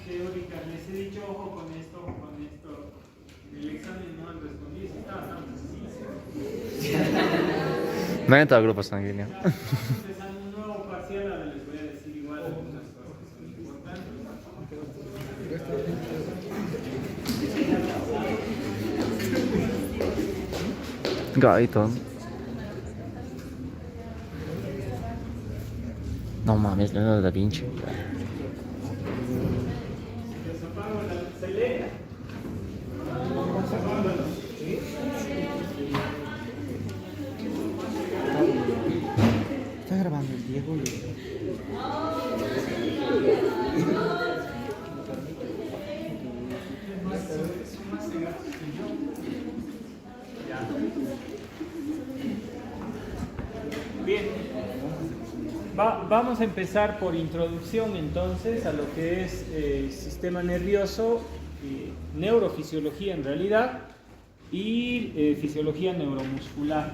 teóricas les he dicho, ojo con esto, ojo con esto. En el examen no han respondido, si estaba tan sencillo. No entra al grupo sanguíneo. Ya, estamos empezando un nuevo parcial, ahora les voy a decir igual algunas cosas que son importantes. Gaiton. No mames, Leonardo da Vinci. Les apago la celera. Está grabando el Diego y... Bien, vamos a empezar por introducción entonces a lo que es sistema nervioso, neurofisiología en realidad y fisiología neuromuscular.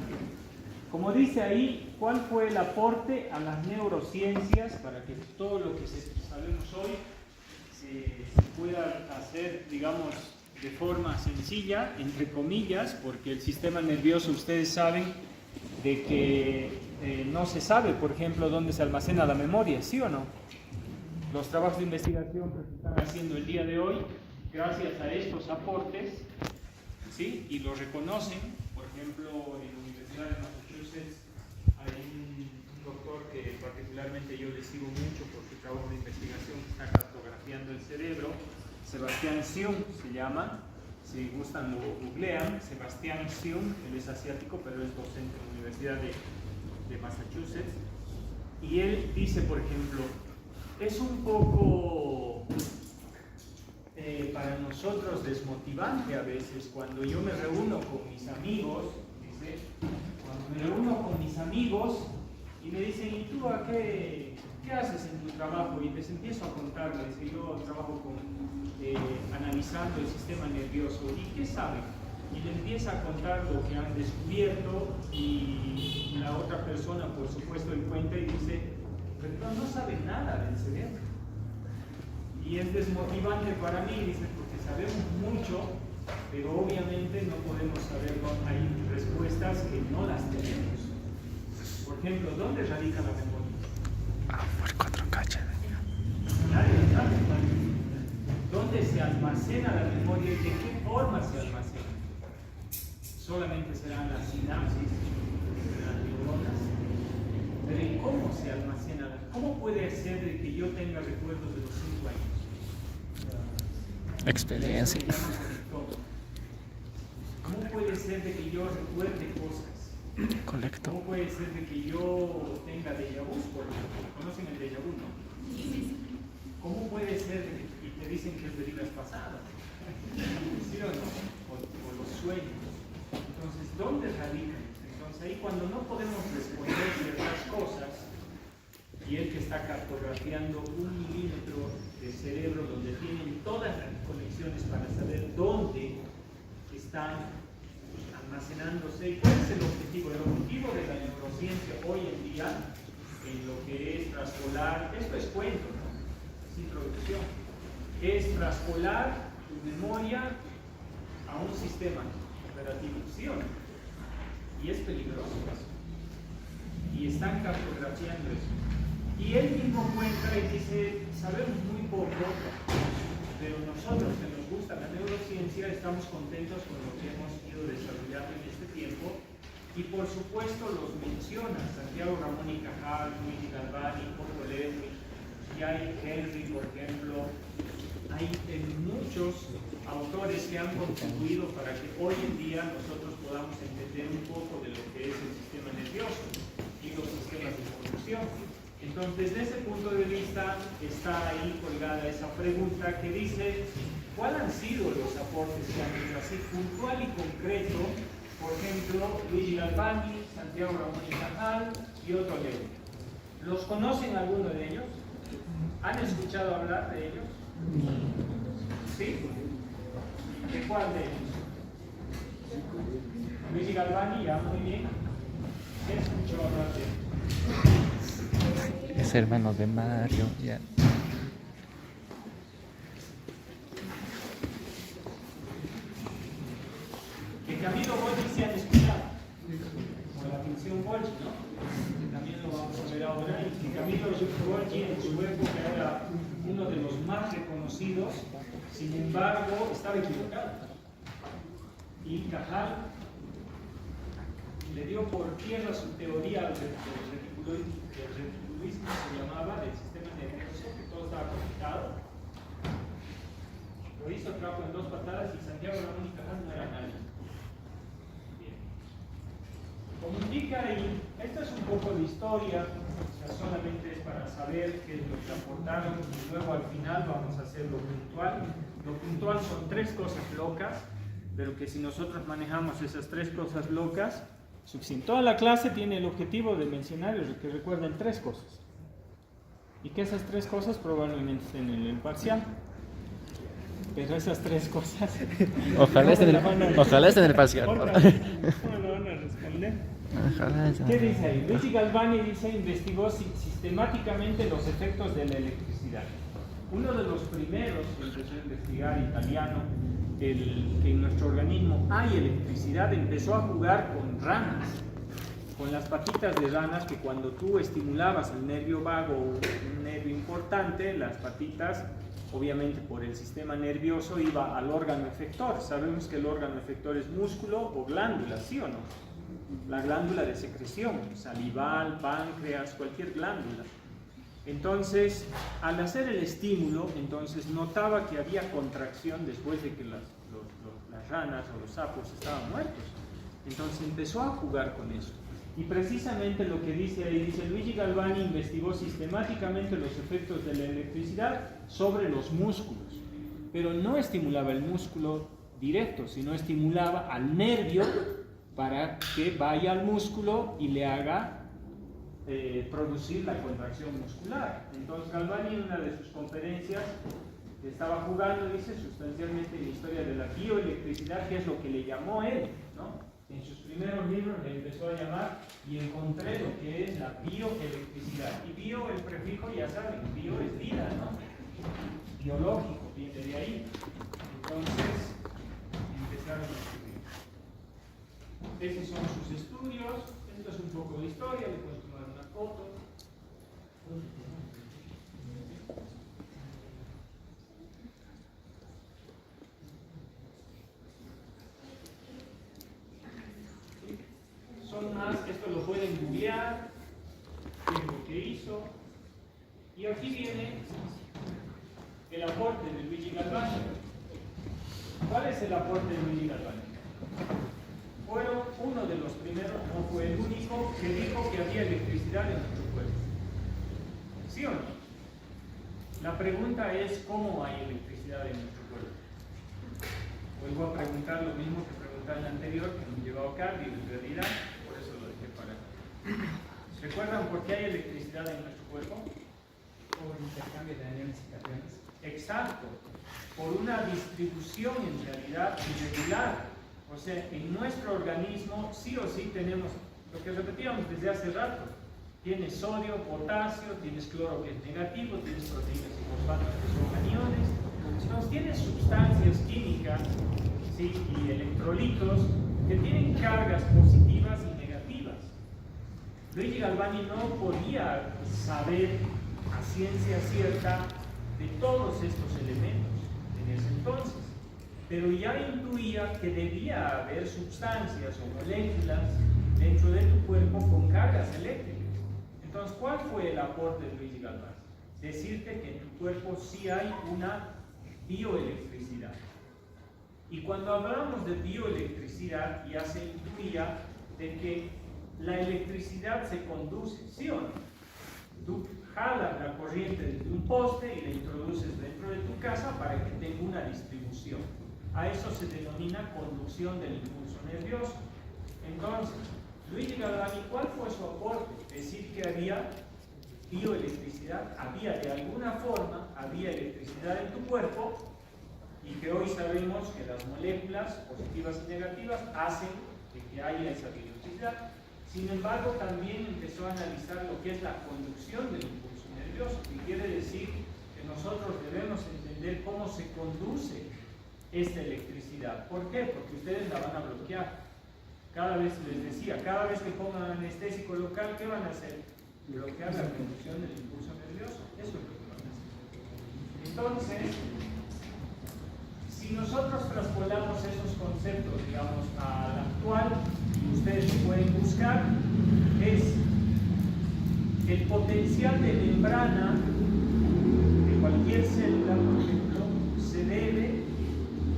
Como dice ahí, ¿cuál fue el aporte a las neurociencias para que todo lo que sabemos hoy se pueda hacer, digamos, de forma sencilla, entre comillas, porque el sistema nervioso, ustedes saben de que no se sabe, por ejemplo, dónde se almacena la memoria, ¿sí o no? Los trabajos de investigación que se están haciendo el día de hoy, gracias a estos aportes, ¿sí? Y lo reconocen, por ejemplo, en la Universidad de Massachusetts hay un doctor que particularmente yo le sigo mucho por su trabajo de investigación que está cartografiando el cerebro, Sebastián Seung se llama, si gustan lo googlean, Sebastián Seung, él es asiático pero es docente en la Universidad de Massachusetts, y él dice, por ejemplo, es un poco para nosotros desmotivante a veces cuando yo me reúno con mis amigos, dice, cuando me reúno con mis amigos y me dicen, ¿y tú qué haces en tu trabajo? Y les empiezo a contarles que yo trabajo analizando el sistema nervioso. ¿Y qué saben? Y le empieza a contar lo que han descubierto y la otra persona, por supuesto, él cuenta y dice, pero no saben nada del cerebro. Y es desmotivante para mí, dice, porque sabemos mucho, pero obviamente no podemos saber, hay respuestas que no las tenemos. Por ejemplo, ¿dónde radica la memoria? Por 4K. Nadie sabe. ¿Dónde se almacena la memoria y de qué forma se almacena? Solamente serán las sinapsis, las neuronas. Pero ¿y cómo se almacena? ¿Cómo puede ser de que yo tenga recuerdos de los 5 años? Experiencia. ¿Cómo puede ser de que yo recuerde cosas? Colecto. ¿Cómo puede ser de que yo tenga déjà vu? ¿Conocen el déjà vu, no? ¿Cómo puede ser de que te dicen que es de vidas pasadas? ¿Sí o no? O los sueños. Entonces, ¿dónde radican? Entonces, ahí cuando no podemos responder ciertas cosas, y el que está cartografiando 1 milímetro de cerebro donde tienen todas las conexiones para saber dónde están almacenándose. ¿Y cuál es el objetivo? El objetivo de la neurociencia hoy en día, en lo que es traspolar, esto es cuento, ¿no? Es introducción, es traspolar tu memoria a un sistema operativo, ¿sí o no? Y es peligroso eso. Y están cartografiando eso. Y él mismo cuenta y dice, sabemos muy poco, pero nosotros que nos gusta la neurociencia estamos contentos con lo que hemos ido desarrollando en este tiempo, y por supuesto los menciona Santiago Ramón y Cajal, Luigi Galvani, Otto Levy, Jay Henry, por ejemplo. Hay muchos autores que han contribuido para que hoy en día nosotros podamos entender un poco de lo que es el sistema nervioso y los sistemas de información. Entonces, desde ese punto de vista, está ahí colgada esa pregunta que dice, ¿cuáles han sido los aportes que han hecho así puntual y concreto? Por ejemplo, Luigi Galvani, Santiago Ramón y Cajal y Otto Levy. ¿Los conocen alguno de ellos? ¿Han escuchado hablar de ellos? ¿Sí? ¿De cuál de ellos? Luigi Galvani, ya, muy bien. ¿Quién escuchó hablar de él? Es hermano de Mario. Ya. sí han escuchado, por la función Golgi, ¿no? Que también lo vamos a ver ahora, y que Camilo Golgi en su época era uno de los más reconocidos, sin embargo, estaba equivocado. Y Cajal le dio por tierra su teoría del reticulismo, se llamaba, del sistema nervioso, que todo estaba conectado. Lo hizo, trajo en 2 patadas y Santiago Ramón y Cajal no era nadie. Bien. Como indica ahí, esta es un poco de historia, o sea, solamente es para saber qué es lo que aportaron, y luego al final vamos a hacer lo puntual. Lo puntual son 3 cosas locas, pero que si nosotros manejamos esas 3 cosas locas, suficiente. Toda la clase tiene el objetivo de mencionar que recuerden 3 cosas. Y que esas 3 cosas probablemente estén en el parcial. Pero esas 3 cosas... Ojalá estén en el parcial. ¿Cómo lo van a responder? ¿Qué dice ahí? Luigi Galvani dice, investigó sistemáticamente los efectos de la electricidad. Uno de los primeros que empezó a investigar, italiano, que en nuestro organismo hay electricidad, empezó a jugar con ranas, con las patitas de ranas, que cuando tú estimulabas el nervio vago, un nervio importante, las patitas, obviamente por el sistema nervioso, iba al órgano efector. Sabemos que el órgano efector es músculo o glándula, ¿sí o no? La glándula de secreción, salival, páncreas, cualquier glándula. Entonces, al hacer el estímulo, entonces notaba que había contracción después de que las ranas o los sapos estaban muertos. Entonces empezó a jugar con eso. Y precisamente lo que dice ahí, dice Luigi Galvani investigó sistemáticamente los efectos de la electricidad sobre los músculos, pero no estimulaba el músculo directo, sino estimulaba al nervio para que vaya al músculo y le haga producir la contracción muscular. Entonces Galvani en una de sus conferencias que estaba jugando, dice sustancialmente la historia de la bioelectricidad, que es lo que le llamó él, ¿no? En sus primeros libros le empezó a llamar y encontré lo que es la bioelectricidad. Y bio, el prefijo, ya saben, bio es vida, ¿no? Biológico, viene de ahí. Entonces empezaron a escribir. Esos son sus estudios. Esto es un poco de historia, le puedo tomar una foto. Son más, esto lo pueden googlear, qué es lo que hizo. Y aquí viene el aporte de Luigi Galvani. ¿Cuál es el aporte de Luigi Galvani? Fueron uno de los primeros, no fue el único, que dijo que había electricidad en nuestro cuerpo. ¿Sí o no? La pregunta es, ¿cómo hay electricidad en nuestro cuerpo? Vuelvo a preguntar lo mismo que pregunté en la anterior, que me llevó a Cardi, en realidad, por eso lo dejé para acá. ¿Recuerdan por qué hay electricidad en nuestro cuerpo? Por intercambio de aniones y cationes. Exacto, por una distribución en realidad irregular. O sea, en nuestro organismo sí o sí tenemos, lo que repetíamos desde hace rato, tienes sodio, potasio, tienes cloro que es negativo, tienes proteínas y fosfatos que son aniones, entonces tienes sustancias químicas, ¿sí? Y electrolitos que tienen cargas positivas y negativas. Luigi Galvani no podía saber a ciencia cierta de todos estos elementos en ese entonces, pero ya intuía que debía haber sustancias o moléculas dentro de tu cuerpo con cargas eléctricas. Entonces, ¿cuál fue el aporte de Luigi Galvani? Decirte que en tu cuerpo sí hay una bioelectricidad. Y cuando hablamos de bioelectricidad, ya se intuía de que la electricidad se conduce, ¿sí o no? Tú jalas la corriente desde un poste y la introduces dentro de tu casa para que tenga una distribución. A eso se denomina conducción del impulso nervioso. Entonces, Luigi Galvani, ¿cuál fue su aporte? Decir que había bioelectricidad, había de alguna forma, había electricidad en tu cuerpo, y que hoy sabemos que las moléculas positivas y negativas hacen de que haya esa bioelectricidad. Sin embargo, también empezó a analizar lo que es la conducción del impulso nervioso, que quiere decir que nosotros debemos entender cómo se conduce esta electricidad. ¿Por qué? Porque ustedes la van a bloquear. Cada vez, les decía, cada vez que pongan anestésico local, ¿qué van a hacer? Bloquear la producción del impulso nervioso. Eso es lo que van a hacer. Entonces, si nosotros traspolamos esos conceptos, digamos, al actual, y ustedes lo pueden buscar, es el potencial de membrana de cualquier célula, por ejemplo, se debe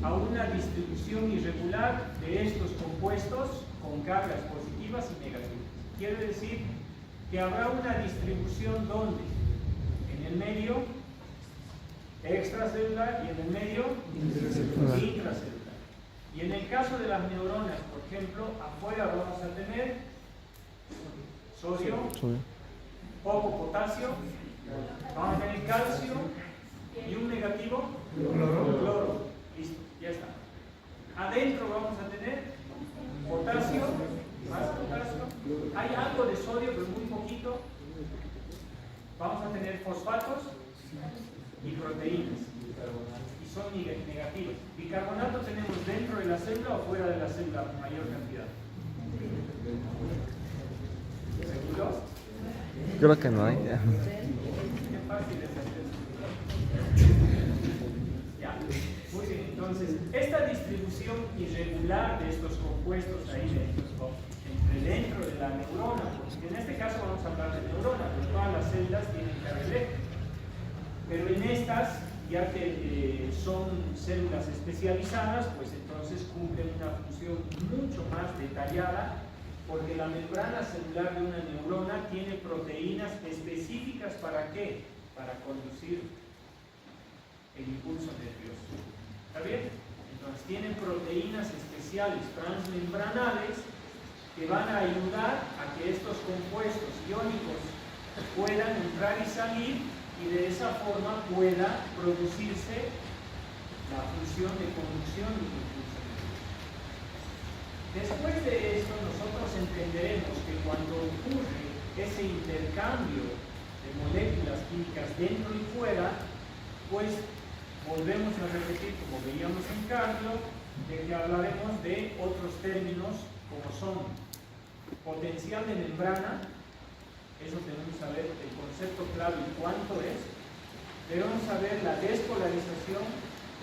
a una distribución irregular de estos compuestos con cargas positivas y negativas. Quiere decir que habrá una distribución donde en el medio extracelular y en el medio intracelular. Y en el caso de las neuronas, por ejemplo, afuera vamos a tener sodio, poco potasio, vamos a tener calcio y un negativo cloro. Listo, ya está. Adentro vamos a tener potasio, más potasio. Hay algo de sodio, pero muy poquito. Vamos a tener fosfatos y proteínas. Y son negativas. Bicarbonato tenemos dentro de la célula o fuera de la célula, mayor cantidad. ¿Seguros? Creo que no hay. Qué fácil es hacer. Ya, muy bien. Entonces, esta distribución irregular de estos compuestos ahí dentro de la neurona, porque en este caso vamos a hablar de neurona, pues todas las células tienen carga eléctrica. Pero en estas, ya que son células especializadas, pues entonces cumplen una función mucho más detallada, porque la membrana celular de una neurona tiene proteínas específicas ¿para qué? Para conducir el impulso nervioso. ¿Está bien? Entonces tienen proteínas especiales transmembranales que van a ayudar a que estos compuestos iónicos puedan entrar y salir y de esa forma pueda producirse la función de conducción del impulso nervioso. Después de esto, nosotros entenderemos que cuando ocurre ese intercambio de moléculas químicas dentro y fuera, pues volvemos a repetir, como veíamos en cardio, de que hablaremos de otros términos como son potencial de membrana. Eso tenemos que saber el concepto clave y cuánto es. Debemos saber la despolarización,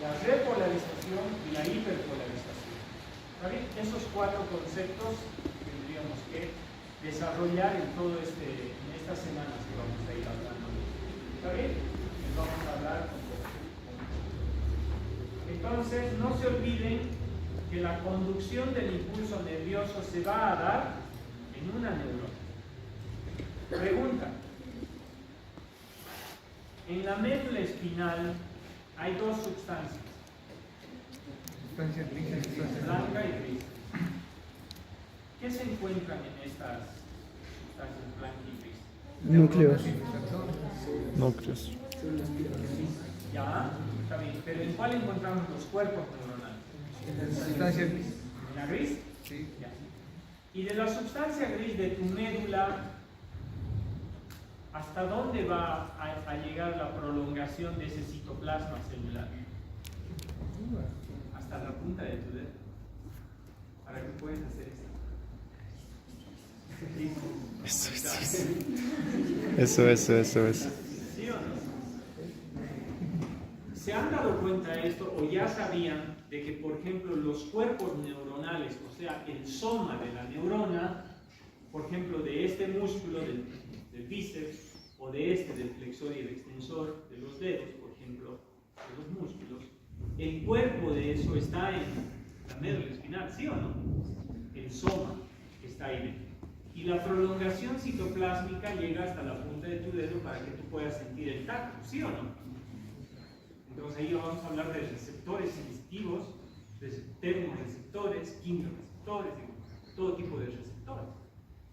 la repolarización y la hiperpolarización. ¿Está bien? Esos cuatro conceptos tendríamos que desarrollar en estas semanas que vamos a ir hablando. ¿Está bien? Les vamos a hablar con poco. Entonces, no se olviden que la conducción del impulso nervioso se va a dar en una neurona. Pregunta. En la médula espinal hay dos sustancias. Sustancia gris y sustancia Blanca y gris. ¿Qué se encuentran en estas sustancias blanca y gris? Núcleos. Núcleos. Ya, está bien. Pero ¿en cuál encontramos los cuerpos neuronales? En la sustancia gris. ¿En la gris? Sí. Ya. Y de la sustancia gris de tu médula, ¿hasta dónde va a llegar la prolongación de ese citoplasma celular? Hasta la punta de tu dedo. ¿Para qué puedes hacer esto? Eso. ¿Sí o no? ¿Se han dado cuenta de esto o ya sabían de que, por ejemplo, los cuerpos neuronales, o sea, el soma de la neurona, por ejemplo, de este músculo del bíceps, o de del flexor y el extensor de los dedos, por ejemplo, de los músculos, el cuerpo de eso está en la médula espinal, ¿sí o no? El soma está ahí dentro. Y la prolongación citoplásmica llega hasta la punta de tu dedo para que tú puedas sentir el tacto, ¿sí o no? Entonces ahí vamos a hablar de receptores sensitivos, termorreceptores, quimioreceptores, todo tipo de receptores.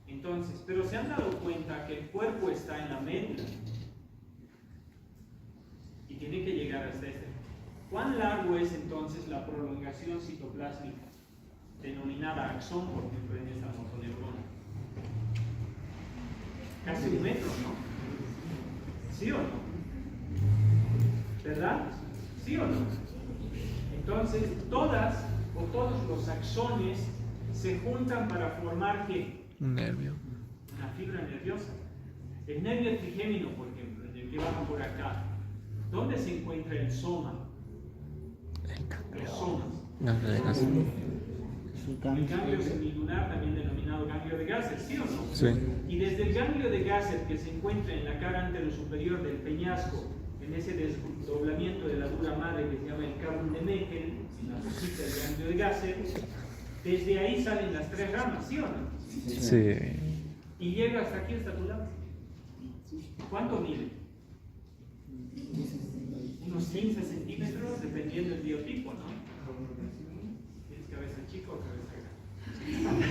Entonces, pero se han dado cuenta que el cuerpo está en la médula y tiene que llegar hasta este. ¿Cuán largo es entonces la prolongación citoplásmica denominada axón, por ejemplo, en esta motoneurona? Casi 1 metro, ¿no? ¿Sí o no? ¿Verdad? ¿Sí o no? Entonces, todos los axones se juntan para formar ¿qué? Un nervio. Una fibra nerviosa. El nervio trigémino, por ejemplo, en el que baja por acá, ¿dónde se encuentra el soma? Los somas. Ganglio de Gasser. El ganglio semilunar, también denominado ganglio de Gasser, ¿sí o no? Sí. Y desde el ganglio de Gasser, que se encuentra en la cara anterosuperior del peñasco, en ese desdoblamiento de la dura madre que se llama el Kabul de Meckel, en la rosita del ganglio de Gasser, desde ahí salen las tres ramas, ¿sí o no? Sí. Y llega hasta aquí, hasta tu lado. ¿Cuánto mide? Unos 15 centímetros, dependiendo del biotipo, ¿no? ¿Tienes cabeza chica o cabeza grande?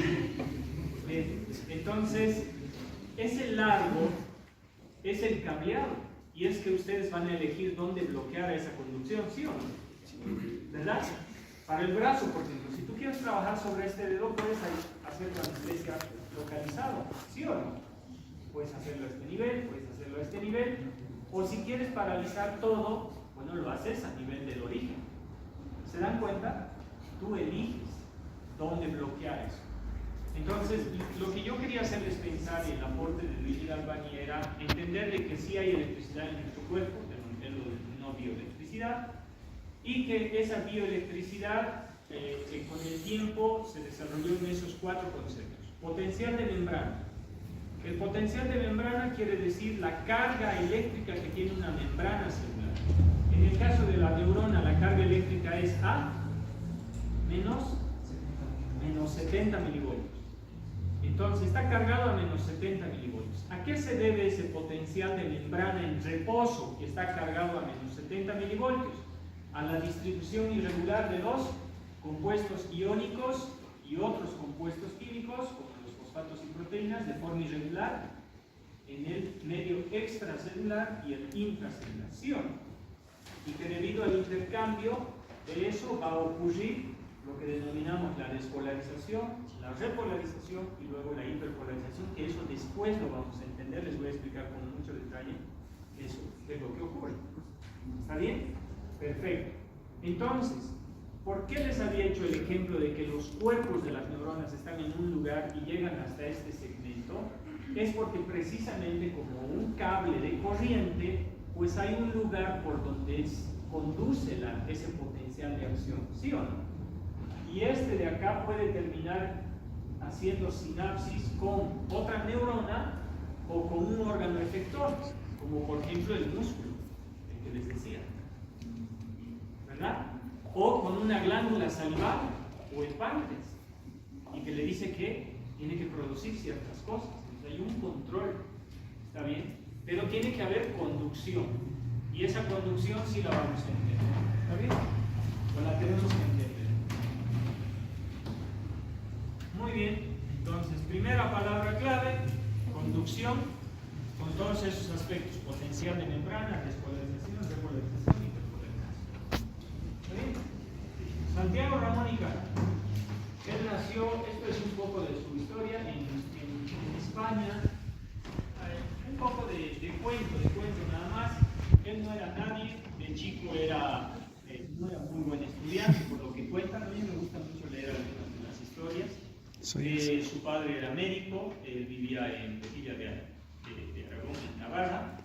Bien, entonces, ese largo es el cableado. Y es que ustedes van a elegir dónde bloquear esa conducción, ¿sí o no? ¿Verdad? Para el brazo, por ejemplo, si tú quieres trabajar sobre este dedo, puedes hacer la anestesia localizado, ¿sí o no? Puedes hacerlo a este nivel, puedes hacerlo a este nivel, o si quieres paralizar todo, bueno, lo haces a nivel del origen. ¿Se dan cuenta? Tú eliges dónde bloquear eso. Entonces, lo que yo quería hacerles pensar en el aporte de Luigi Galvani era entender de que sí hay electricidad en nuestro cuerpo, de no bioelectricidad, y que esa bioelectricidad con el tiempo se desarrolló en esos cuatro conceptos. Potencial de membrana. El potencial de membrana quiere decir la carga eléctrica que tiene una membrana celular. En el caso de la neurona, la carga eléctrica es A menos 70 milivoltios. Entonces está cargado a menos 70 milivoltios. ¿A qué se debe ese potencial de membrana en reposo que está cargado a menos 70 milivoltios? A la distribución irregular de los compuestos iónicos y otros compuestos químicos, como los fosfatos y proteínas, de forma irregular en el medio extracelular y el intracelular, ¿sí o no? Y que debido al intercambio de eso va a ocurrir lo que denominamos la despolarización, la repolarización y luego la hiperpolarización, que eso después lo vamos a entender, les voy a explicar con mucho detalle eso es lo que ocurre. ¿Está bien? Perfecto. Entonces, ¿por qué les había hecho el ejemplo de que los cuerpos de las neuronas están en un lugar y llegan hasta este segmento? Es porque precisamente como un cable de corriente, pues hay un lugar por donde conduce ese potencial de acción, ¿sí o no? Y este de acá puede terminar haciendo sinapsis con otra neurona o con un órgano efector, como por ejemplo el músculo, el que les decía, ¿verdad? O con una glándula salival o el páncreas, y que le dice que tiene que producir ciertas cosas. Entonces hay un control, ¿está bien? Pero tiene que haber conducción, y esa conducción sí la vamos a entender, ¿está bien? O la tenemos que entender. Muy bien, entonces, primera palabra clave, conducción, con todos esos aspectos, potencial de membrana, despolarización, repolarización y hiperpolarización. ¿Está bien? Santiago Ramón y Cara. Él nació, esto es un poco de su historia, en España. Un poco de cuento nada más. Él no era nadie, de chico no era muy buen estudiante, por lo que cuentan. A mí me gusta mucho leer algunas de las historias. Su padre era médico, él vivía en Villa de Aragón, en Navarra,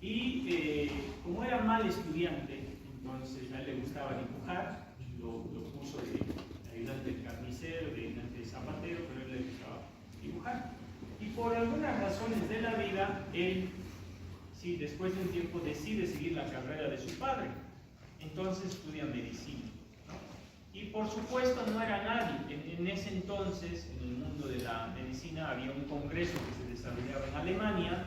y como era mal estudiante, entonces a él le gustaba dibujar, lo puso de ayudante de carnicero, de ayudante de zapatero, pero a él le gustaba dibujar. Y por algunas razones de la vida, él, sí, después de un tiempo decide seguir la carrera de su padre, entonces estudia medicina. Y por supuesto no era nadie. En ese entonces, en el mundo de la medicina, había un congreso que se desarrollaba en Alemania,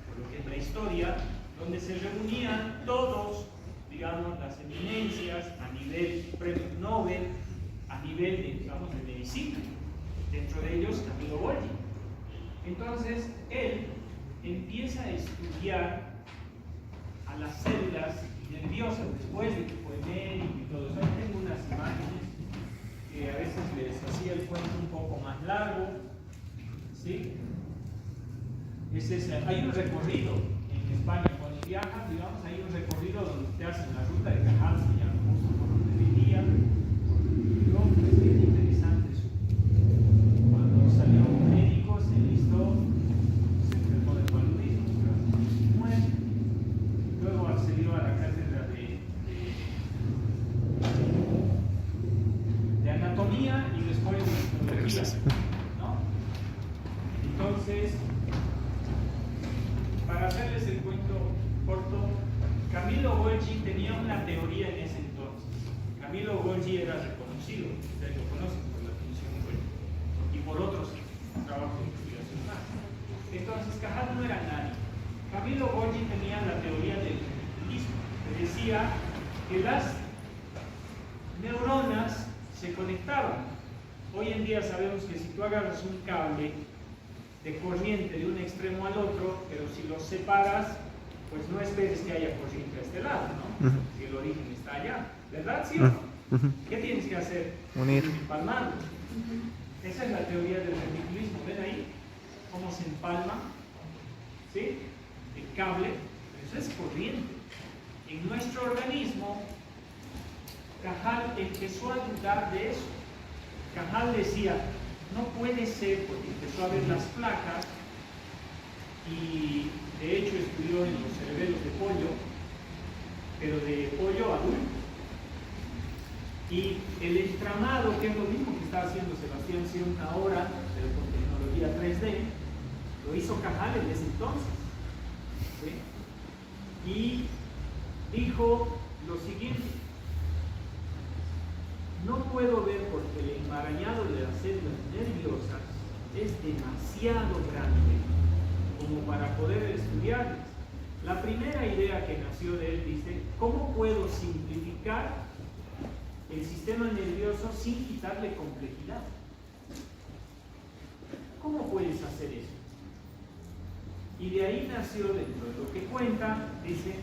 por lo que es la historia, donde se reunían todos, digamos, las eminencias a nivel premio Nobel, a nivel de, digamos, de medicina. Dentro de ellos, Camilo Golgi. Entonces, él empieza a estudiar a las células nerviosas después de que fue médico y todo eso. Ahí tengo unas imágenes que a veces les hacía el cuento un poco más largo, ¿sí? Hay un recorrido en España cuando viajan, digamos, hay un recorrido donde te hacen la ruta de Cajal, se llama, justo por donde vivía, es bien interesante eso. Gracias. ¿no? Entonces, para hacerles el cuento corto, Camillo Golgi tenía una teoría en ese entonces. Camillo Golgi era reconocido, ustedes lo conocen por la función Golgi y por otros trabajos de investigación más. Entonces, Cajal no era nadie. Camillo Golgi tenía la teoría del relativismo, que decía que las neuronas se conectaban. Hoy en día sabemos que si tú agarras un cable de corriente de un extremo al otro, pero si los separas, pues no esperes que haya corriente a este lado, ¿no? Si el origen está allá, ¿verdad? ¿Sí o no? ¿Qué tienes que hacer? Unir. Empalmarlos. Esa es la teoría del relativismo. ¿Ven ahí cómo se empalma? ¿Sí? El cable, eso es corriente. En nuestro organismo, Cajal empezó a dudar de eso. Cajal decía, no puede ser, porque empezó a ver las placas y de hecho estudió en los cerebelos de pollo, pero de pollo adulto. Y el entramado, que es lo mismo que está haciendo Sebastián Sion ahora, pero con tecnología 3D, lo hizo Cajal en ese entonces. ¿Sí? Y dijo lo siguiente: no puedo ver porque el enmarañado de las células nerviosas es demasiado grande como para poder estudiarlas. La primera idea que nació de él dice, ¿cómo puedo simplificar el sistema nervioso sin quitarle complejidad? ¿Cómo puedes hacer eso? Y de ahí nació, dentro de lo que cuenta, dice,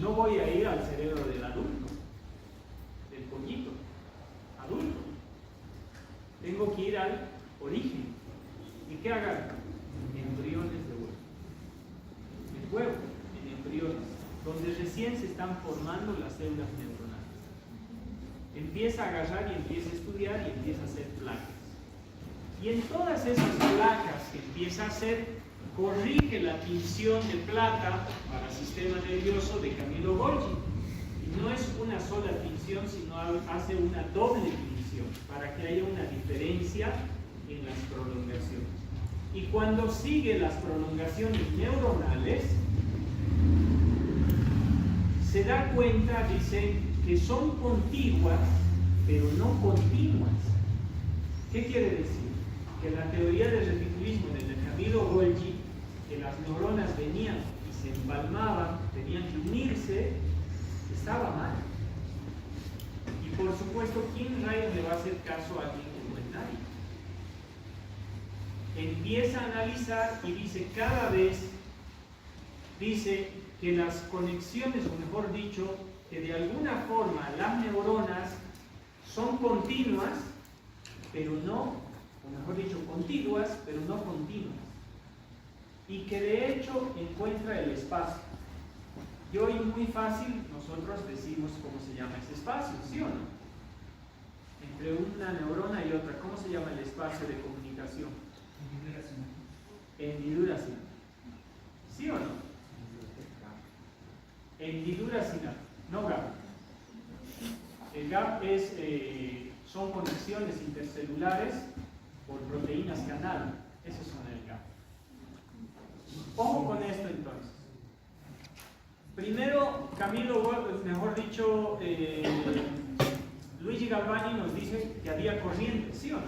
no voy a ir al cerebro del adulto, del pollito adulto. Tengo que ir al origen. ¿Y qué hagan? Embriones de huevo. El huevo, en embriones, donde recién se están formando las células neuronales. Empieza a agarrar y empieza a estudiar y empieza a hacer placas. Y en todas esas placas que empieza a hacer, corrige la tinción de plata para el sistema nervioso de Camillo Golgi. Y no es una sola tinción, sino hace una doble tinción para que haya una diferencia en las prolongaciones. Y cuando sigue las prolongaciones neuronales, se da cuenta, dice, que son contiguas, pero no continuas. ¿Qué quiere decir? Que la teoría del relativismo de Camillo Golgi, que las neuronas venían y se empalmaban, tenían que unirse, estaba mal. Y por supuesto, ¿quién rayos le va a hacer caso a alguien que no es nadie? Empieza a analizar y dice, cada vez, dice que las conexiones, o mejor dicho, que de alguna forma las neuronas son continuas, pero no, o mejor dicho, contiguas, pero no continuas. Y que de hecho encuentra el espacio. Y hoy muy fácil nosotros decimos cómo se llama ese espacio, ¿sí o no? Entre una neurona y otra, ¿cómo se llama el espacio de comunicación? Hendidura sináptica. ¿Sí o no? Hendidura sináptica, no gap. El gap es, son conexiones intercelulares por proteínas canal. Esos son el gap. Ojo con esto entonces. Primero, mejor dicho, Luigi Galvani nos dice que había corriente, ¿sí o no?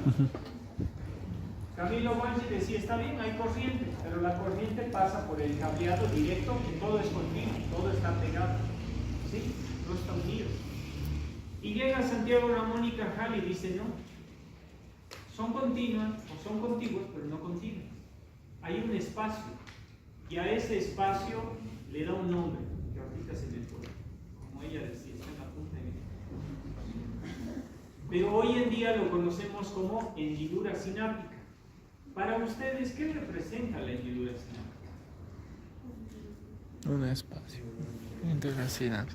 Camillo Golgi decía, está bien, hay corriente, pero la corriente pasa por el cableado directo, que todo es continuo, todo está pegado, ¿sí? Todo está unido. Y llega Santiago Ramón y Cajal y dice, no, son continuas o son contiguas, pero no continuas. Hay un espacio, y a ese espacio le da un nombre, que ahorita se me fue, como ella decía, está en la punta de mi. Pero hoy en día lo conocemos como hendidura sináptica. Para ustedes, ¿qué representa la hendidura sináptica? Un espacio internacional.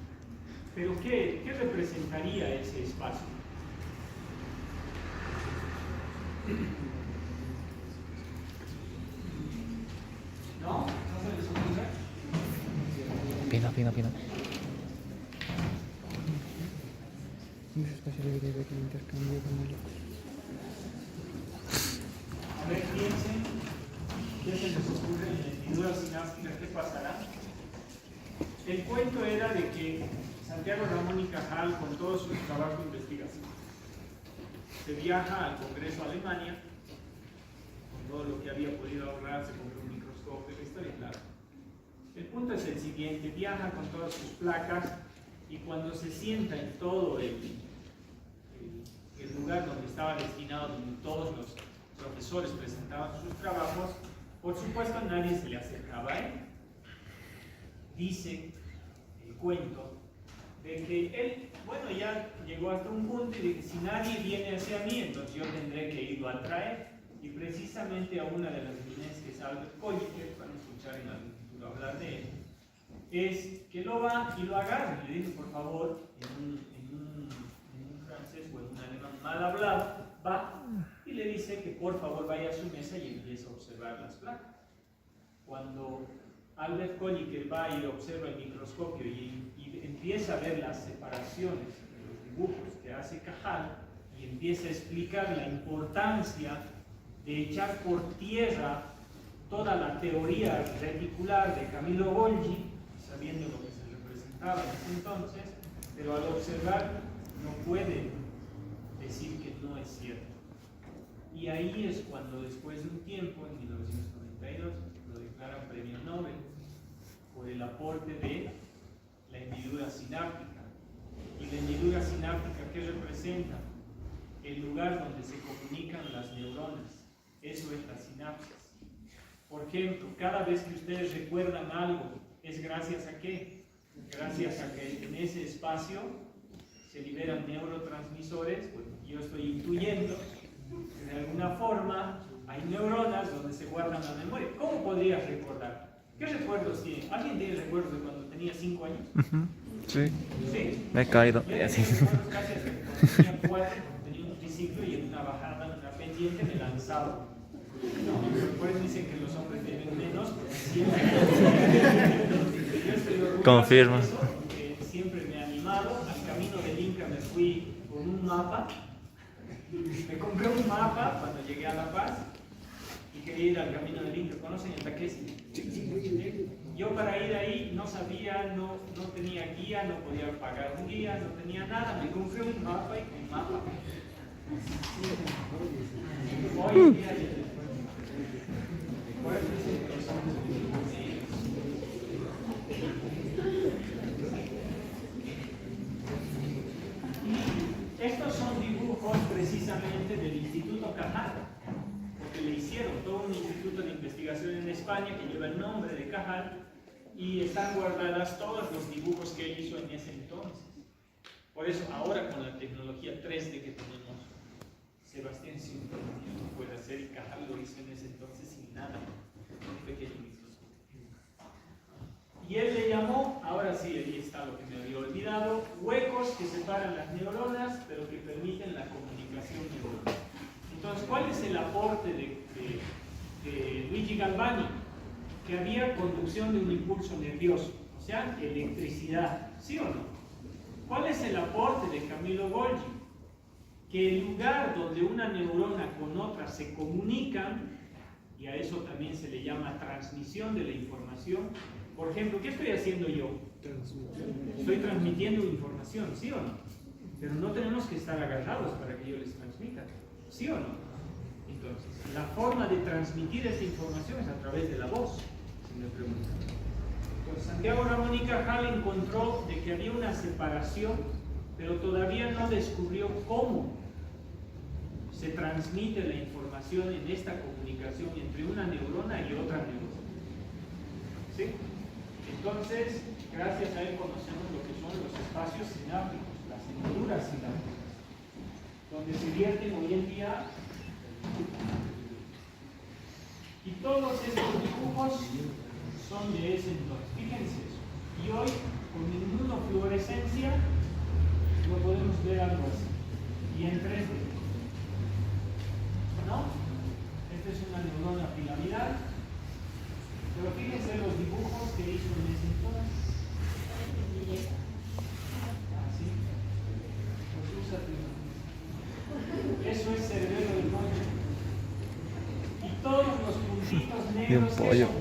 ¿Pero qué representaría ese espacio? ¿No? ¿No se les ocurre? Pina. Un espacio libre de intercambio con el otro. ver, piensen, ¿qué se les ocurre en la hendidura sináptica? ¿Qué pasará? El cuento era de que Santiago Ramón y Cajal, con todo su trabajo de investigación, se viaja al Congreso de Alemania, con todo lo que había podido ahorrar, se compró un microscopio, la historia es larga. El punto es el siguiente: viaja con todas sus placas y cuando se sienta en todo el lugar donde estaba destinado, donde todos los profesores presentaban sus trabajos, por supuesto nadie se le acercaba a él. Dice el cuento de que él, bueno, ya llegó hasta un punto y de que si nadie viene hacia mí, entonces yo tendré que irlo a traer. Y precisamente a una de las eminencias, que es Albert Kolliker, van a escuchar en algún futuro hablar de él, es que lo va y lo agarra y le dice, por favor, en un francés o en un alemán mal hablado, va y le dice que por favor vaya a su mesa y empieza a observar las placas. Cuando Albert Kolliker va y observa el microscopio y empieza a ver las separaciones de los dibujos que hace Cajal y empieza a explicar la importancia de echar por tierra toda la teoría reticular de Camillo Golgi, sabiendo lo que se representaba en ese entonces, pero al observar no puede decir que no es cierto. Y ahí es cuando, después de un tiempo, en 1992, lo declaran premio Nobel por el aporte de la hendidura sináptica. Y la hendidura sináptica, ¿qué representa? El lugar donde se comunican las neuronas. Eso es la sinapsis. Por ejemplo, cada vez que ustedes recuerdan algo, ¿es gracias a qué? Gracias a que en ese espacio se liberan neurotransmisores. Bueno, yo estoy intuyendo que de alguna forma hay neuronas donde se guardan la memoria. ¿Cómo podrías recordar? ¿Qué recuerdos tiene? ¿Alguien tiene recuerdos de cuando tenía 5 años? Sí. ¿Sí? Me he caído. Yo tenía recuerdos casi hasta cuando tenía 4, tenía un triciclo y en una bajada, en una pendiente me lanzaba. No, después dicen que los hombres tienen menos, pero siempre. Yo estoy orgulloso Confirma. de eso, porque siempre me he animado. Al camino del Inca me fui con un mapa. Me compré un mapa cuando llegué a La Paz y quería ir al camino del Inca. ¿Conocen el Taquesi? Yo para ir ahí no sabía, no tenía guía, no podía pagar un guía, no tenía nada. Me compré un mapa y con mapa. Hoy en día estos son dibujos precisamente del Instituto Cajal, porque le hicieron todo un instituto de investigación en España que lleva el nombre de Cajal y están guardadas todos los dibujos que él hizo en ese entonces. Por eso ahora con la tecnología 3D que tenemos, Sebastián siempre lo puede hacer y Cajal lo hizo en ese entonces sin nada, un pequeño microscopio. Y él le llamó, ahora sí, ahí está lo que me había olvidado, huecos que separan las neuronas, pero que permiten la comunicación neuronal. Entonces, ¿cuál es el aporte de Luigi Galvani? Que había conducción de un impulso nervioso, o sea, electricidad, ¿sí o no? ¿Cuál es el aporte de Camillo Golgi? Que el lugar donde una neurona con otra se comunican, y a eso también se le llama transmisión de la información. Por ejemplo, ¿qué estoy haciendo yo? Estoy transmitiendo información, ¿sí o no? Pero no tenemos que estar agarrados para que yo les transmita, ¿sí o no? Entonces, la forma de transmitir esta información es a través de la voz, si me preguntan. Entonces, Santiago Ramón y Cajal encontró de que había una separación, pero todavía no descubrió cómo se transmite la información en esta comunicación entre una neurona y otra neurona. ¿Sí? Entonces, gracias a él conocemos lo que son los espacios sinápticos, las hendiduras sinápticas, donde se vierten hoy en día. Y todos estos dibujos son de ese entonces. Fíjense eso. Y hoy, con inmunofluorescencia, no podemos ver algo así. Y en 3D. ¿No? Esta es una neurona piramidal. Pero fíjense los dibujos que hizo en ese entonces. Así. Pues usa tu... Eso es cerebelo del mocho. Y Y un negros, ¿qué pollo. son?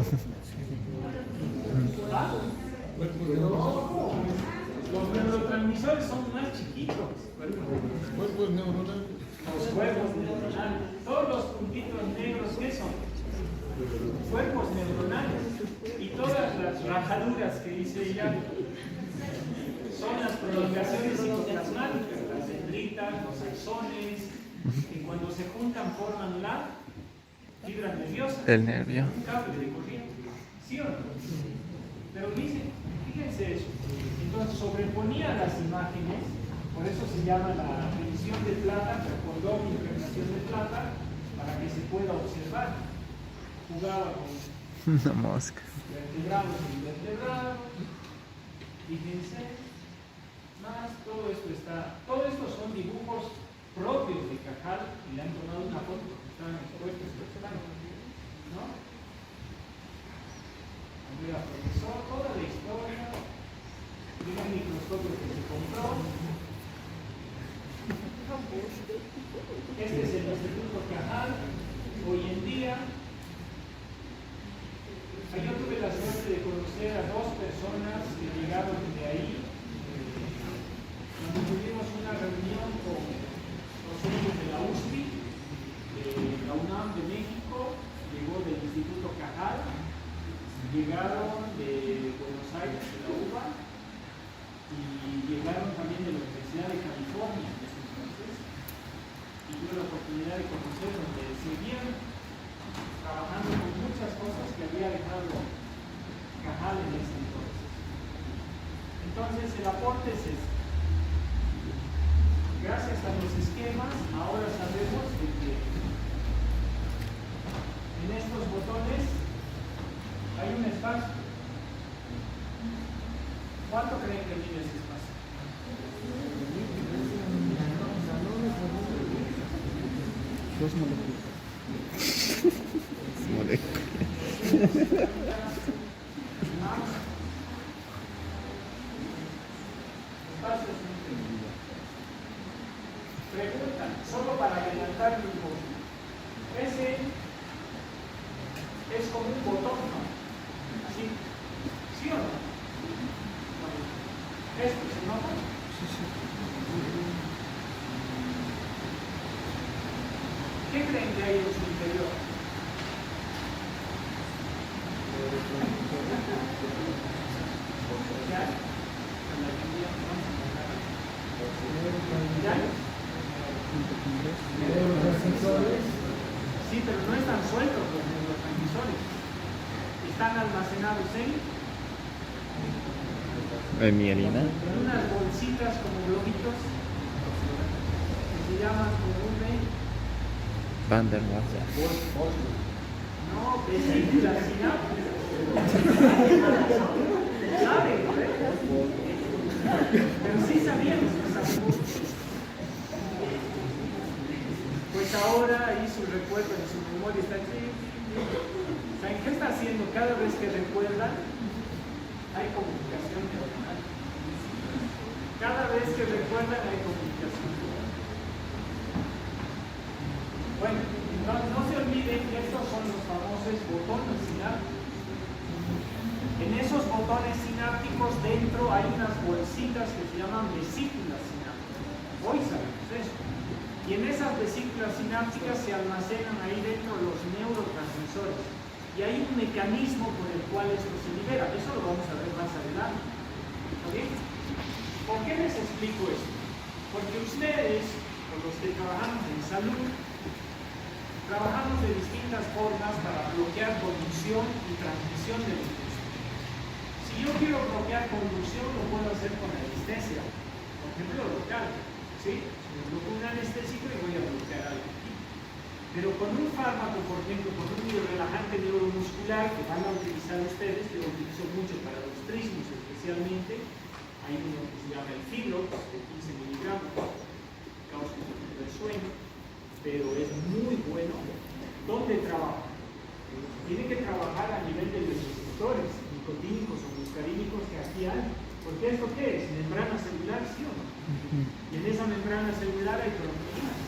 ¿Ah? Los neurotransmisores son más chiquitos. Cuerpos neuronales. Los cuerpos neuronales. Todos los puntitos negros, ¿qué son? Cuerpos neuronales. Y todas las rajaduras que dice ella son las prolongaciones citoplasmáticas, las dendritas, los axones, que cuando se juntan forman la fibra nerviosa. El nervio. Un cable de corriente. ¿Sí o no? Pero dice, fíjense eso. Entonces sobreponía las imágenes, por eso se llama la revisión de plata, con doble impregnación de plata, para que se pueda observar. Jugaba con Una mosca. vertebrados e invertebrados. Fíjense, más todo esto son dibujos propios de Cajal y le han tomado una foto porque estaban expuestos, ¿no? Andrea profesor, toda la historia, un microscopio que se compró. Este es el Instituto Cajal, hoy en día. Yo tuve la suerte de conocer a dos personas que llegaron de ahí. Cuando tuvimos una reunión con los socios de la USPI, de la UNAM de México, llegó del Instituto Cajal, llegaron de Buenos Aires, de la UBA, y llegaron también de la Universidad de California en ese entonces, y tuve la oportunidad de conocer donde seguían trabajando con muchas cosas que había dejado Cajal en ese entonces. Entonces el aporte es este. Gracias a los esquemas, ahora sabemos de que en estos botones hay un espacio. ¿Cuánto creen que mide ese espacio? Dos moléculas. Pregunta, solo para adelantar un poco. Ese es como un botón, ¿no? ¿Sí? ¿Sí o no? Esto se nota. ¿Qué creen que hay en su interior? ¿Ya? ¿Ya? Sí, pero no están sueltos los neurotransmisores. Están almacenados ¿En mi harina? en unas bolsitas como globitos que se llaman comúnmente Van der Waals. no, vesículas sinápticas. ¿Saben? Pero sí sabíamos que sabemos. Pues ahora ahí su recuerdo en su memoria está aquí. ¿Saben qué está haciendo? Cada vez que recuerda, hay comunicación neuronal. Cada vez que recuerdan, hay comunicación neuronal. Bueno, no se olviden que estos son los famosos botones sinápticos. En esos botones sinápticos dentro hay unas bolsitas que se llaman vesículas sinápticas. Hoy sabemos eso. Y en esas vesículas sinápticas se almacenan ahí dentro los neurotransmisores. Y hay un mecanismo por el cual esto se libera. Eso lo vamos a ver más adelante. ¿Ok? ¿Por qué les explico esto? Porque ustedes, o los que trabajamos en salud, trabajamos de distintas formas para bloquear conducción y transmisión de la infección. Si yo quiero bloquear conducción, lo puedo hacer con anestesia, por ejemplo, local. ¿Sí? Me bloqueo un anestésico y voy a bloquear algo. Pero con un fármaco, por ejemplo, con un relajante neuromuscular que van a utilizar ustedes, que lo utilizo mucho para los trismos especialmente, hay uno que se llama el Fibrox, de 15 miligramos, que causa un poquito de sueño, pero es muy bueno. ¿Dónde trabaja? Tiene que trabajar a nivel de los receptores nicotínicos o muscarínicos que aquí hay. Porque ¿esto qué es? Membrana celular, ¿sí o no? Y en esa membrana celular hay proteínas,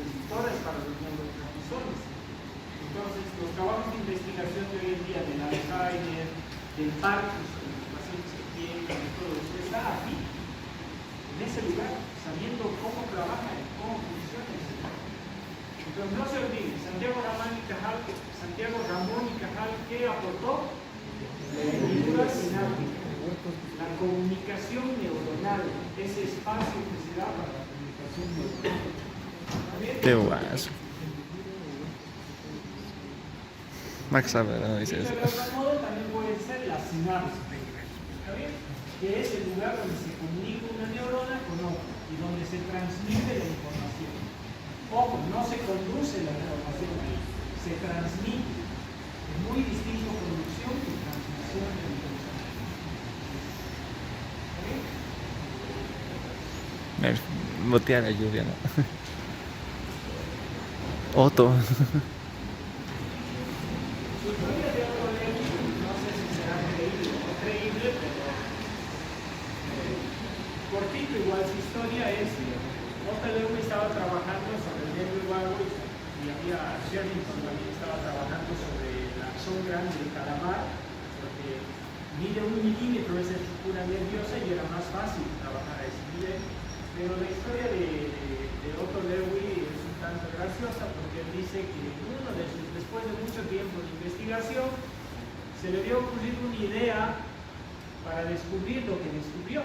receptores para los neurotransmisores. Entonces, los trabajos de investigación de hoy en día del Alzheimer, del Parkinson, los pacientes que tienen, de todo eso, está aquí, en ese lugar, sabiendo cómo trabaja y cómo funciona ese lugar. Entonces, no se olviden, Santiago Ramón y Cajal, ¿qué aportó? La hendidura sináptica, la comunicación neuronal, ese espacio que se da para la comunicación neuronal. ¿Está bien? Qué guaso. Max sabe, no dice Dicho eso. de otro modo, también puede ser la sinapsis, ¿está bien? Que es el lugar donde se comunica una neurona con otra y donde se transmite la información. Ojo, no se conduce la información ahí, se transmite. Es muy distinto conducción que transmisión de la información. ¿Está bien? Botea la lluvia, ¿no? Otto. Su historia de Otto Lewis, no sé si será creíble o no creíble, pero cortito igual su historia es, Otto Lewis estaba trabajando sobre el nervio vago y había Sherrington también estaba trabajando sobre el axón grande del calamar, porque mide 1 milímetro esa estructura nerviosa y era más fácil trabajar a ese nivel. Pero la historia de Otto Lewis es un tanto graciosa porque él dice que después de mucho tiempo de investigación se le dio ocurrir una idea para descubrir lo que descubrió.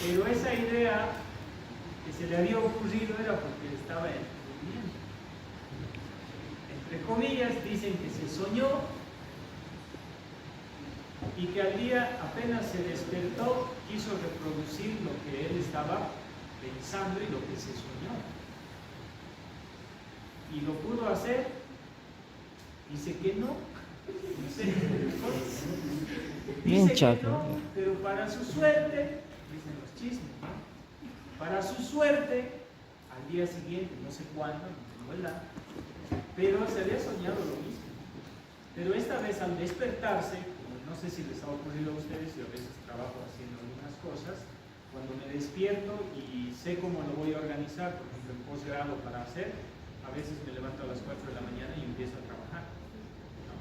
Pero esa idea que se le había ocurrido era porque estaba durmiendo. Entre comillas dicen que se soñó y que al día apenas se despertó quiso reproducir lo que él estaba pensando y lo que se soñó. Y lo pudo hacer. Dice que no. No sé. Dice que no, pero para su suerte, dicen los chismes, ¿no? Para su suerte, al día siguiente, no sé cuándo, no tengo el dato, pero se había soñado lo mismo. Pero esta vez al despertarse, no sé si les ha ocurrido a ustedes, yo a veces trabajo haciendo algunas cosas, cuando me despierto y sé cómo lo voy a organizar, por ejemplo, en posgrado para hacer, a veces me levanto a las 4 de la mañana y empiezo a trabajar, ¿no?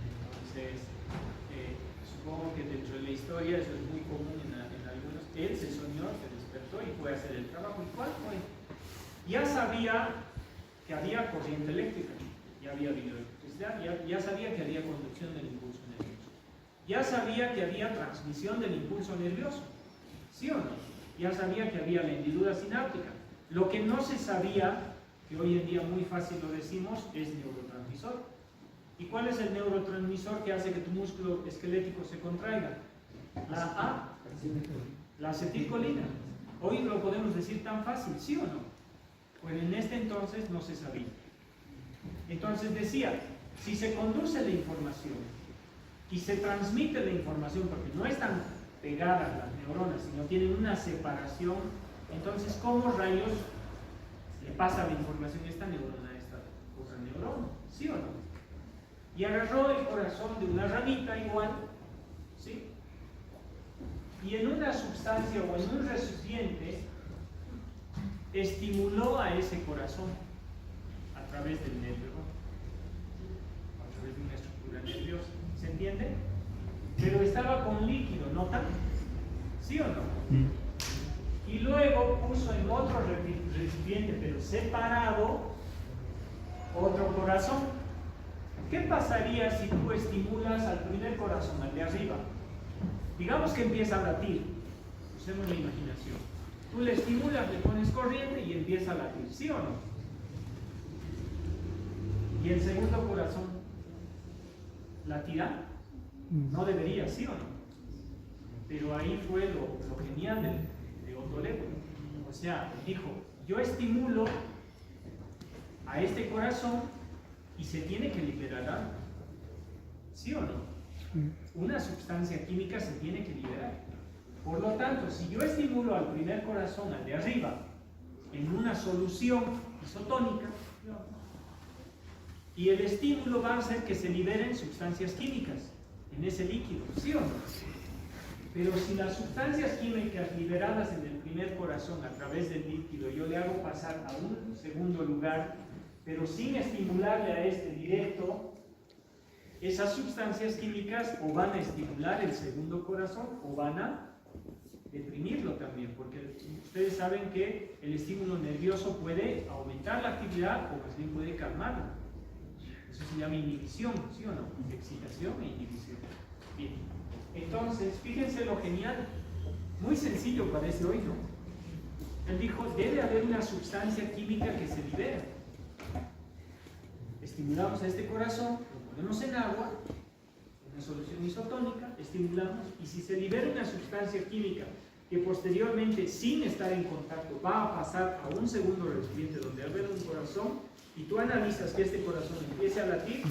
Entonces, supongo que dentro de la historia eso es muy común en algunos. Él se soñó, se despertó y fue a hacer el trabajo. ¿Y cuál fue? Ya sabía que había corriente eléctrica, ya había habido electricidad, ya sabía que había conducción del impulso nervioso, ya sabía que había transmisión del impulso nervioso, ¿sí o no? Ya sabía que había la hendidura sináptica. Lo que no se sabía, que hoy en día muy fácil lo decimos, es neurotransmisor. ¿Y cuál es el neurotransmisor que hace que tu músculo esquelético se contraiga? La acetilcolina. Hoy lo podemos decir tan fácil, ¿sí o no? Pues en este entonces no se sabía. Entonces decía, si se conduce la información y se transmite la información, porque no están pegadas las neuronas, sino tienen una separación, entonces ¿cómo rayos le pasa la información a esta neurona a esta otra neurona? ¿Sí o no? Y agarró el corazón de una ranita igual, ¿sí? Y en una sustancia o en un recipiente estimuló a ese corazón a través del nervio, a través de una estructura nerviosa. ¿Se entiende? Pero estaba con líquido, ¿notan? ¿Sí o no? Y luego puso en otro recipiente, pero separado, otro corazón. ¿Qué pasaría si tú estimulas al primer corazón, al de arriba? Digamos que empieza a latir. Usemos la imaginación. Tú le estimulas, le pones corriente y empieza a latir, ¿sí o no? ¿Y el segundo corazón latirá? No debería, ¿sí o no? Pero ahí fue lo genial de Otto Lewis. O sea, dijo, yo estimulo a este corazón y se tiene que liberar algo, ¿sí o no? Una sustancia química se tiene que liberar. Por lo tanto, si yo estimulo al primer corazón, al de arriba, en una solución isotónica, y el estímulo va a hacer que se liberen sustancias químicas en ese líquido, ¿sí o no? Pero si las sustancias químicas liberadas en el primer corazón a través del líquido yo le hago pasar a un segundo lugar, pero sin estimularle a este directo, esas sustancias químicas o van a estimular el segundo corazón o van a deprimirlo también, porque ustedes saben que el estímulo nervioso puede aumentar la actividad o más bien puede calmarla. Eso se llama inhibición, ¿sí o no? Excitación e inhibición. Bien, entonces, fíjense lo genial, muy sencillo parece hoy, ¿no? Él dijo, debe haber una sustancia química que se libera. Estimulamos a este corazón, lo ponemos en agua, una solución isotónica, estimulamos, y si se libera una sustancia química que posteriormente, sin estar en contacto, va a pasar a un segundo recipiente donde va a haber un corazón, y tú analizas que este corazón empiece a latir,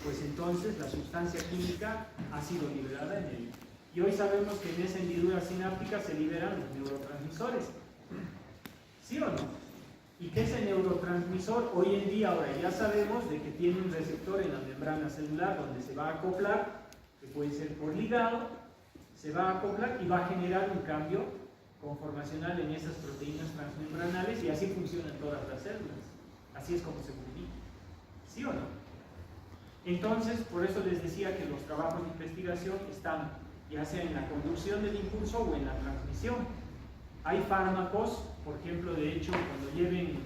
pues entonces la sustancia química ha sido liberada en él. Y hoy sabemos que en esa hendidura sináptica se liberan los neurotransmisores. ¿Sí o no? Y que ese neurotransmisor, hoy en día, ahora ya sabemos de que tiene un receptor en la membrana celular donde se va a acoplar, que puede ser por ligado, se va a acoplar y va a generar un cambio conformacional en esas proteínas transmembranales, y así funcionan todas las células. Así es como se comunica. ¿Sí o no? Entonces, por eso les decía que los trabajos de investigación están ya sea en la conducción del impulso o en la transmisión. Hay fármacos, por ejemplo, de hecho, cuando lleven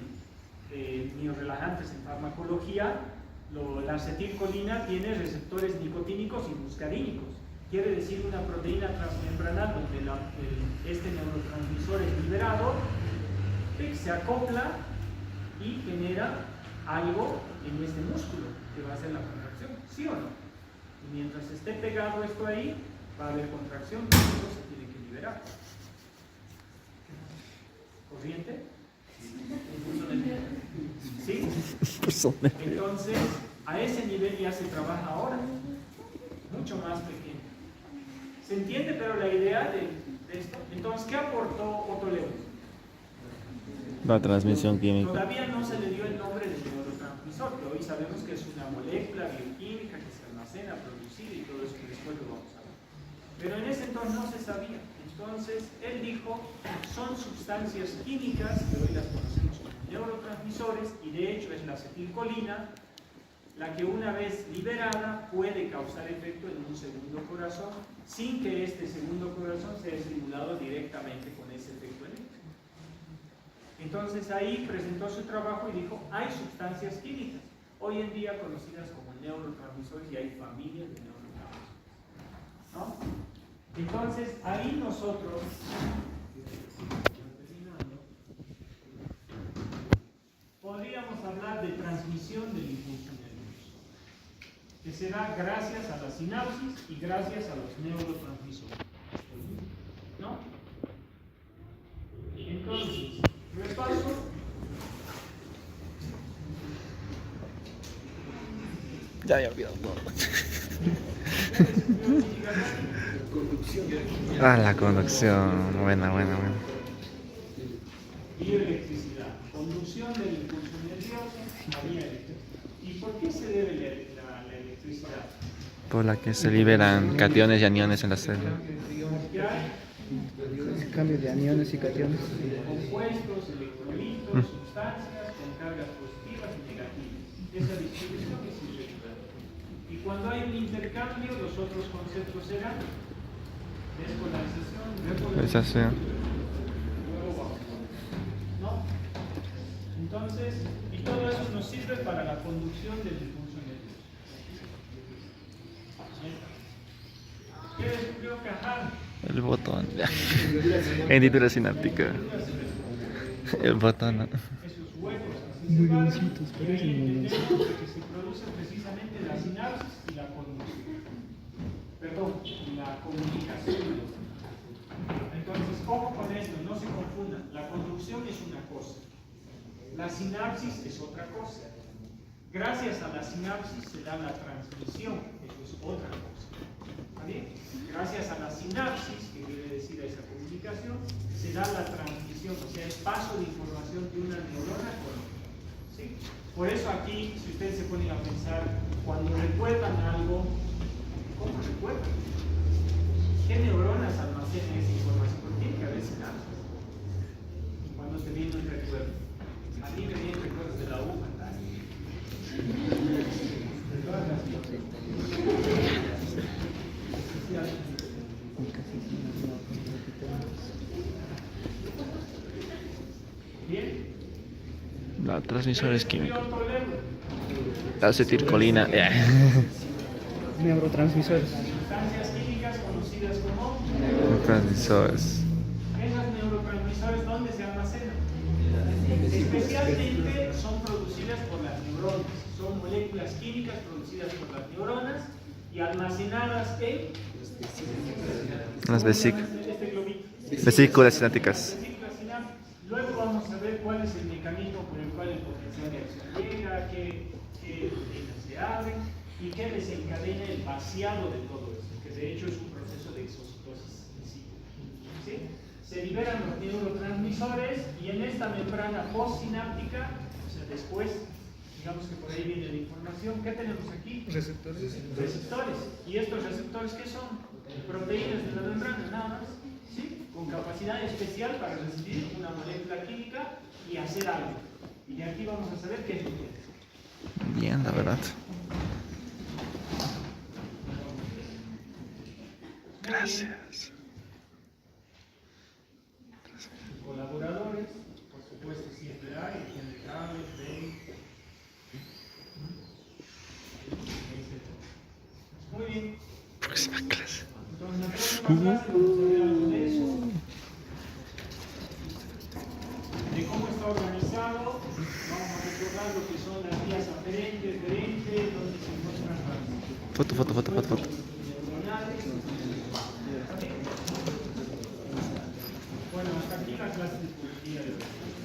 miorelajantes en farmacología, la acetilcolina tiene receptores nicotínicos y muscarínicos. Quiere decir una proteína transmembranal donde este neurotransmisor es liberado, se acopla y genera algo en este músculo que va a ser la contracción, ¿sí o no? Y mientras esté pegado esto ahí, va a haber contracción y eso se tiene que liberar. ¿Corriente? ¿Sí? Entonces, a ese nivel ya se trabaja ahora, mucho más pequeño. ¿Se entiende pero la idea de esto? Entonces, ¿qué aportó Otto Lewis? La transmisión química. Todavía no se le dio el nombre del neurotransmisor, que hoy sabemos que es una molécula bioquímica que se almacena, producida y todo eso que después lo vamos a ver. Pero en ese entonces no se sabía. Entonces, él dijo, son sustancias químicas, que hoy las conocemos como neurotransmisores, y de hecho es la acetilcolina, la que una vez liberada puede causar efecto en un segundo corazón, sin que este segundo corazón sea estimulado directamente con ese efecto eléctrico. Entonces ahí presentó su trabajo y dijo, hay sustancias químicas, hoy en día conocidas como neurotransmisores, y hay familias de neurotransmisores, ¿no? Entonces ahí nosotros, podríamos hablar de transmisión del impulso nervioso, que se da gracias a la sinapsis y gracias a los neurotransmisores, ¿no? Entonces, repaso. Ya había olvidado todo. Ah, la conducción. Buena. Y electricidad. Conducción del impulso nervioso a vía eléctrica. ¿Y por qué se debe la electricidad? Por la que se liberan cationes y aniones en la célula. Porque hay Cambio de aniones y cationes. compuestos, electrolitos, sustancias con cargas positivas y negativas. Esa distribución es irregular. Y cuando hay un intercambio, los otros conceptos serán despolarización, repolarización, ¿no? Entonces, y todo eso nos sirve para la conducción del impulso nervioso. ¿Qué descubrió Cajal? El botón. Hendidura sináptica. El botón. Esos huecos así Muy separados, blanquitos, y ahí parecen muy entendemos que se produce precisamente la sinapsis y la conducción. Perdón, la comunicación. Entonces, ojo con esto, no se confundan. La conducción es una cosa, la sinapsis es otra cosa. Gracias a la sinapsis se da la transmisión, eso es otra cosa. ¿Está bien? Gracias a la sinapsis, que quiere decir a esa comunicación, se da la transmisión, o sea, el paso de información de una neurona con otra. ¿Sí? Por eso aquí, si ustedes se ponen a pensar, cuando recuerdan algo, ¿cómo recuerdan? ¿Qué neuronas almacenan esa información? Porque tiene que haber sinapsis. Cuando se viene un recuerdo. A mí me vienen recuerdos de la U, La transmisora es química. Escribió Toledo. La acetilcolina. Neurotransmisores. Sustancias químicas conocidas como. Transmisores. Esas neurotransmisores, ¿dónde se almacenan? Especialmente son producidas por las neuronas. Son moléculas químicas producidas por las neuronas y almacenadas en Las este globito. vesículas sinápticas. Vesículas sinápticas. Luego vamos a ver cuál es el mecanismo por el cual el potencial de acción llega, qué proteínas se abren y qué desencadena el vaciado de todo esto, que de hecho es un proceso de exocitosis in situ. ¿Sí? Se liberan los neurotransmisores y en esta membrana postsináptica, o sea, después, digamos que por ahí viene la información, ¿qué tenemos aquí? Receptores. Receptores. ¿Y estos receptores qué son? Proteínas de la membrana, nada más. ¿Sí? Con capacidad especial para recibir una molécula química y hacer algo. Y de aquí vamos a saber qué es lo que es. Bien, la verdad. Gracias. Colaboradores, por supuesto, siempre hay, generales, muy bien. Próxima clase. Entonces, en la próxima clase vamos a ver algo de eso, de cómo está organizado. Vamos a recordar lo que son las vías aferentes, donde se encuentran las Foto.